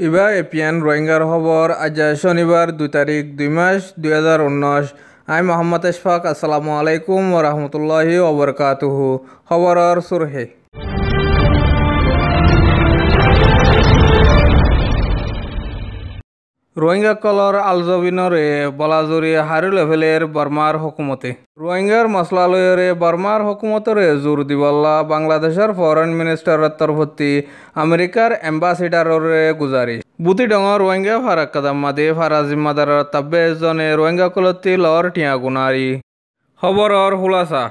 ইবা APN রোহিঙ্গার খবর আজ শনিবার 2 তারিখ 2 মাস 2019। আমি মোহাম্মদ ইশফাক। আসসালামু আলাইকুম ওয়া রাহমাতুল্লাহি ওয়া বারাকাতুহু। খবরর সুরহে রোহিঙ্গা কলর আলজবিনরে বলাজুরি হারি লেভেলের বর্মার হুকুমতে রোহিঙ্গার মসলা লয়রে বর্মার হুকুমতরে জোর দিবল্লা বাংলাদেশের ফরেন মিনিস্টারের তরফতি আমেরিকার এম্বাসিডাররে গুজারিশ বুতি ডঙর রোহিঙ্গা ফারাক কাদাম্মাদে ফারা জিম্মাদারের তাব্বে জনে রোহিঙ্গা কলতি লর টিয়া গুনারি খবরর হুলাসা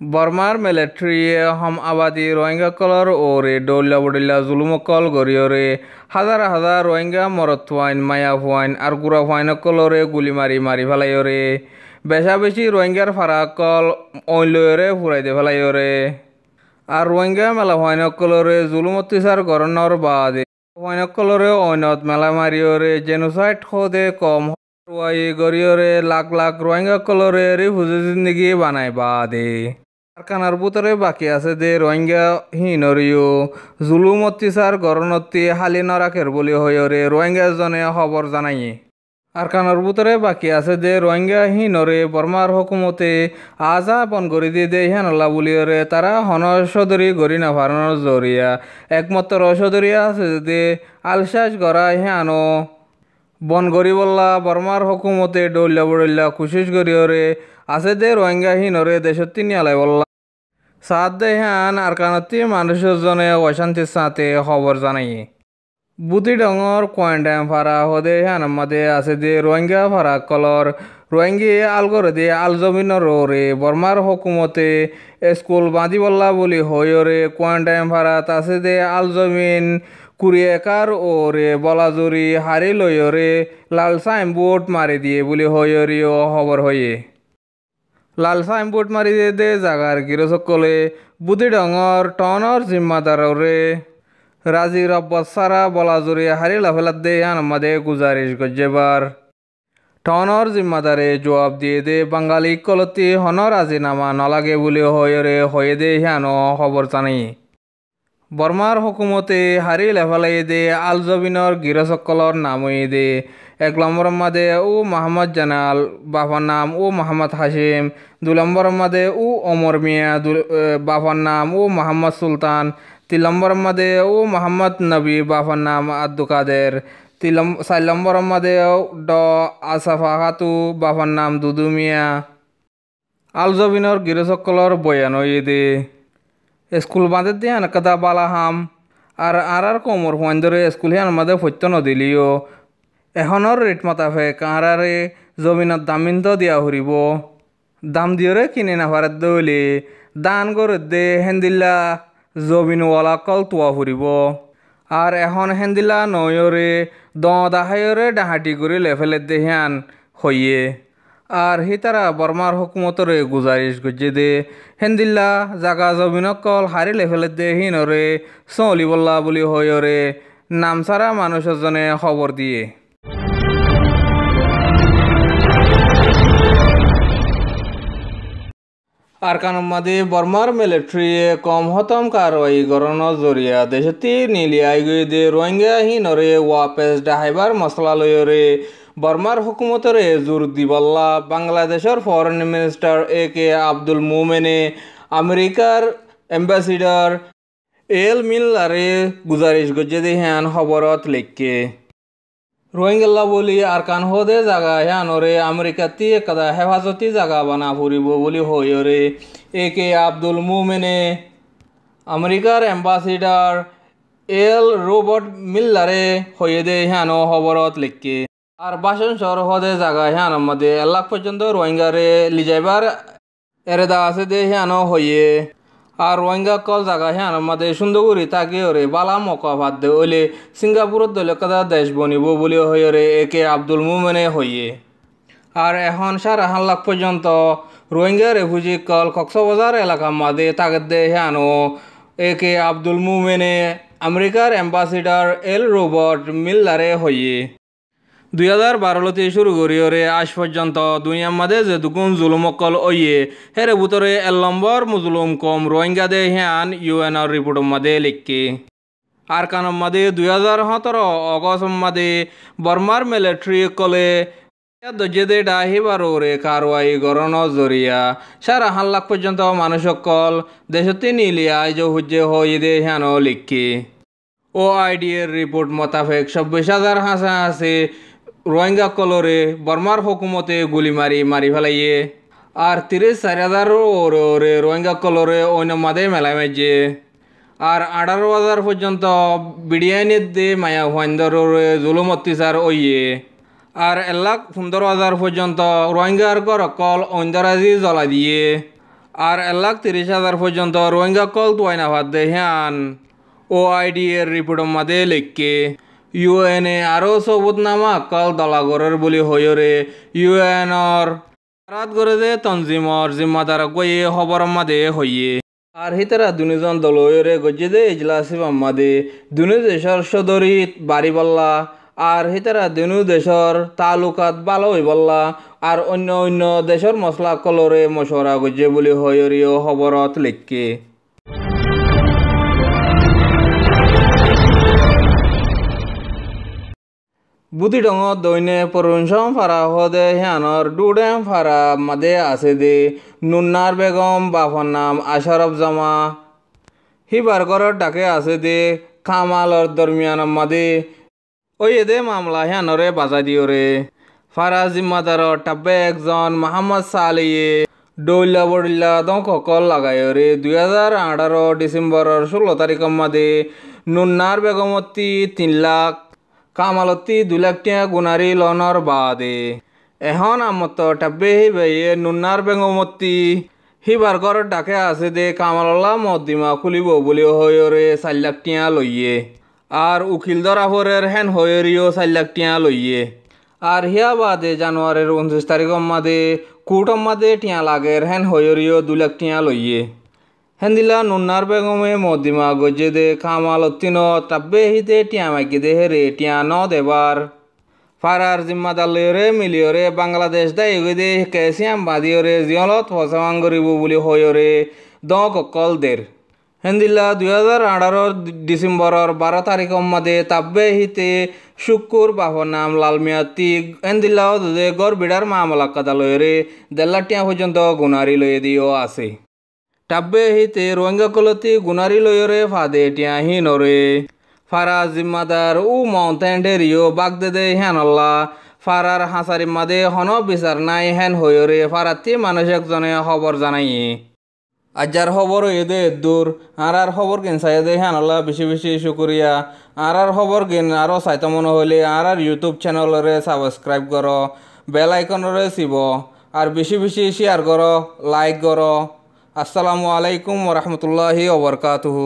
বর্মার মিলিটারি হম আবাদি রোহিঙ্গা কলর ওরে ডৌল্লা বডল্লা জুলুমকল গরিয়রে হাজার হাজার রোহিঙ্গা মরত ফাইন মায়া ফাইন আর গুড়া ফাইন কলরে গুলি মারি মারি ফেলাইরে বেশা বেশি রোহিঙ্গার ফারাকল ওইলরে ফুরাই দে ফেলাইরে আর রোহিঙ্গা মেলা ফাইন কলরে জুলুম অত্যাচার গরণর বাদে ফাইন কলরে অইনত মেলা মারিয়রে জেনোসাইড খোদে কম গরিয়রে লাখ লাখ রোহিঙ্গা কলরে রিফিউজি জিন্দগি বানাই বাদে কারখানার ভিতরে বাকি আছে যে রোহিঙ্গা হিনরিও জুলুম অত্যাচার গরণতি হালি নরাকের বলি হইরে রোহিঙ্গা জনে খবর জানাইয়ে কারখানার ভিতরে বাকি আছে যে রোহিঙ্গা হিনরে বর্মার হুকুমতে আজা বন গড়ি দিয়ে দে হিয়ানল্লা বলিয়রে তারা হনসদরি গড়ি না ফারানোর জরিয়া একমাত্র সদরিয়া আছে যে আলসাস গড়া হিয়ানো বন গড়ি বললা বর্মার হুকুমতে ডল্লা বডল্লা কুশিস গড়িয়রে আছে যে রোহিঙ্গা হিনরে দেশত তিনি আলাই বললা সাত দেহান আর কানতি মানুষের জনে অশান্তির সাথে খবর জানাইয়ে বুতি ডঙর কোয়ান্টাম ফারা হদে হ্যান মাদে আছে যে রোহিঙ্গা ফারা কলর রোহিঙ্গি আলগরে দিয়ে আলজমিনর রে বর্মার হুকুমতে স্কুল বাঁধি বললা বলি হইরে কোয়ান্টাম ফারাত আছে যে আলজমিন কুরিয়েকার ও রে বলাজুরি হারি লইরে লাল সাইনবোর্ড মারি দিয়ে বলি হইরিও খবর হইয়ে লাল সাইনবোর্ড মারি দিয়ে দে জাগার গিরসকলে বুদি ডঙর টনর জিম্মাদারে রাজি রব্বত সারা বলাজুরি হারি লাফেলাত দে আমাদে গুজারিশ গজ্জেবার টনর জিম্মাদারে জবাব দিয়ে দে বাঙালি কলতি হন রাজিনামা নলাগে বলে হয়ে দে হিয়ানো খবর জানাই বর্মার হুকুমতে হারি লেফালাই দে আলজবিনর গিরসকলর নাম হয়ে দে 1 নম্বর মাদে ও মোহাম্মদ জানাল বাবার নাম ও মোহাম্মদ হাশিম 2 নম্বর মাদে ও ওমর মিয়া বাবার নাম ও মোহাম্মদ সুলতান 3 নম্বর মাদে ও মোহাম্মদ নবী বাবার নাম আব্দু কাদের 4 নম্বর মাদে ড আসাফা খাতু বাবার নাম দুদু মিয়া আলজবিনর গিরসকলর বয়ান হয়ে দে স্কুল বাঁধে দিয়ে আনকাদা বালাহাম আর কোমর হুয়ান ধরে স্কুল হিয়ান মাদে ফত্য নদিলিও এখনর রেট মাতাফে কাঁড়ারে জমিনত দামিন তো দিয়া হরিব দাম দিয়রে কিনে না পারে দইলে দান করে দে হেন্দিল্লা জমিনওয়ালা কল তোয়া ফুরিব আর এখন হেন্দিল্লা নয়রে দাহায়রে ডাহাটি করে লেফেলে দেহান হইয়ে আর হিতারা বর্মার হুকুমতরে গুজারিশ গজ্জে দে হেন্দিল্লা জাগা জমিনকল হারি লেফেলে দে হিনরে চলি বল্লা বলি হইরে নামসারা মানুষের জনে খবর দিয়ে আর কানমাদে বর্মার মিলিটারি কম হতম কারওয়াই গরণর জরিয়া দেশতি নীলি আইগই দে রোহিঙ্গা হিনরে ওয়াপেস ডাহাইবার মশলা লয়রে বর্মার হুকুমতরে জোর দিবল্লা বাংলাদেশের ফরেন মিনিস্টার কে আব্দুল মোমেনে আমেরিকার এম্বাসিডার এল মিল্লারে গুজারিশ গজ্জে দে হ্যান খবরত লেখকে রোহিঙ্গা বলি আর কান হদে জাগা হ্যানরে আমেরিকাতি কাদা হেফাজতি জাগা বানা ফুরিব বলি হইরে কে আব্দুল মোমেনে আমেরিকার এম্বাসিডার এল রোবট মিল্লারে হয়ে দে হ্যান খবরত লেখকে আর বাসন শহর হদে জাগা হ্যান আমাদের এলাক পর্যন্ত রোহিঙ্গারে লিজাইবার এরেদা আছে দে হ্যান হইয়ে আর রোহিঙ্গা কল জাগা হ্যান আমাদের সুন্দরগুড়ি তাকে ওরে বালা মকা ভাত দে ওলে সিঙ্গাপুরত দলে কাদা দেশ বনিব বলে হইরে কে আব্দুল মোমেনে হইয়ে আর এখন 4.5 লাখ পর্যন্ত রোহিঙ্গা রেফিউজি কল কক্সবাজার এলাকা মাদে তাকে দে হ্যান কে আব্দুল মোমেনে আমেরিকার এম্বাসিডার এল রোবট মিল্লারে হইয়ে 2012 শুরু করিওরে আজ পর্যন্ত দুনিয়ার মাঝে যে দুগুণ জুলুমকল ওইয়ে হেরে ভিতরে 1 নম্বর মুজলুম কম রোহিঙ্গা দে হ্যান ইউএনআর রিপোর্টের মাঝে লিখকে আর কানম মাঝে 2017 অগস্ট মাঝে বর্মার মিলিটারি কলে দজেদে ডাহিবারে কারওয়াই গরণ জরিয়া সারা 1 লাখ পর্যন্ত মানুষ সকল দেশতে নিলিয়া যে হুজ্জে হইদে হ্যান লিখকে OID এর রিপোর্ট মোতাবেক 26,000 হাসাহাসি রোহিঙ্গা কলরে বর্মার হুকুমতে গুলি মারি ফেলাইয়ে আর 34,000 ওরে রোহিঙ্গা কলরে অন্য মাদে মেলায় মাইজে আর 18,000 পর্যন্ত বিডিআইনের দে মায়া হুয়াইন্দরে জুলুম অত্যাচার ওইয়ে আর 1,15,000 পর্যন্ত রোহিঙ্গার গরকল অন্দরাজি জ্বলা দিয়ে আর 1,30,000 পর্যন্ত রোহিঙ্গা কল তোয়াইনা ভাত দে হ্যান OID এর রিপোর্টের মাঝে লিখকে ইউএনএ আরও সবুতনামা কল দলাগরের বলি হইরে ইউএনর রাত করে যে তঞ্জিমর জিম্মাদার গয়ে খবর মাদে হইয়ে আর হিতারা দুজন দলরে গজ্জে দে ইজলাসি মাদে দুনু দেশর সদরি বাড়ি বল্লা আর হিতারা দুনু দেশর তালুকাত ভালো হই বল্লা আর অন্য দেশর মশলা কলরে মশরা গজ্জে বলি হইরিও খবরত লিখকে বুদ্ধি ডঙ দৈনে পরুনসম ফারা হদে হ্যানর ডুডেম ফারা মাদে আছে দে নুন্নার বেগম বাফর নাম আশারফ জামা হিবার ঘরর ডাকে আছে দে কামালর দরমিয়ান মাদে ওই এদে মামলা হ্যানরে বাজা দিওরে ফারা জিম্মাদার টাব্বে একজন মোহাম্মদ সালিয়ে ডৌল্লা বড়িল্লা দঙ্কল লাগায়রে 2018 ডিসেম্বরের 16 তারিখ মাদে নুন্নার বেগমতি 3 লাখ কামালতি 2 লাখ টিয়া গুনারি লনর বাদে এখন আমত টাব্বে হিবে নুন্নার বেগমতি হিবার ঘর ডাকে আছে দে কামাললা মদ্দিমা খুলিব বলি হয়রে 4 লাখ টিয়া লইয়ে আর উকিল দরাফরের হেন হয়রিও 4 লাখ টিয়া লইয়ে আর হিয়া বাদে জানুয়ারির 29 তারিখ মাদে কোর্টম মাদে টিয়া লাগের হেন হয়রিও 2 লাখ টিয়া লইয়ে হেন্দিলা নুন্নার বেগমে মদ্দিমা গজ্জে দে কামাল অত্তিন তাব্বে হিতে টিয়া মাইকে দে হেরে টিয়া ন দেবার ফারার জিম্মাদার লয়রে মিলিয়রে বাংলাদেশ দায়ী দে কেসিয়াম বাদিয়রে জিয়লত ফসাওয়াং গরিব বলি হয়রে দকল দের হেন্দিলা 2018 ডিসেম্বরের 12 তারিখ মাদে তাব্বে হিতে শুক্কুর বাহর নাম লালমিয়াতি হেন্দিলা দে গড় বিড়ার মামলা কাদা লয়রে 1.5 লাখ টিয়া পর্যন্ত গুনারি লয়ে দিও আছে টাব্বে হিতে রোহিঙ্গা কলতি গুনারি লয়রে ফাদে টিয়া হিনরে ফারা জিম্মাদার উ মাউন্টেন ডেরিও বাগদে দে হ্যানল্লা ফারার হাসারি মাদে হন বিচার নাই হেন হয়রে ফারাতি মানুষ একজনে খবর জানাইয়ে আজার খবর এদে দূর আর খবর কিন চাই দে হ্যানল্লা বেশি শুক্রিয়া আর খবর কিন আরও চাইতে মনে হইলে আর ইউটিউব চ্যানেলরে সাবস্ক্রাইব কর বেল আইকনরে চিব আর বেশি শেয়ার কর লাইক কর আসসালামু আলাইকুম ওয়া রাহমাতুল্লাহি ওয়া বারাকাতুহু।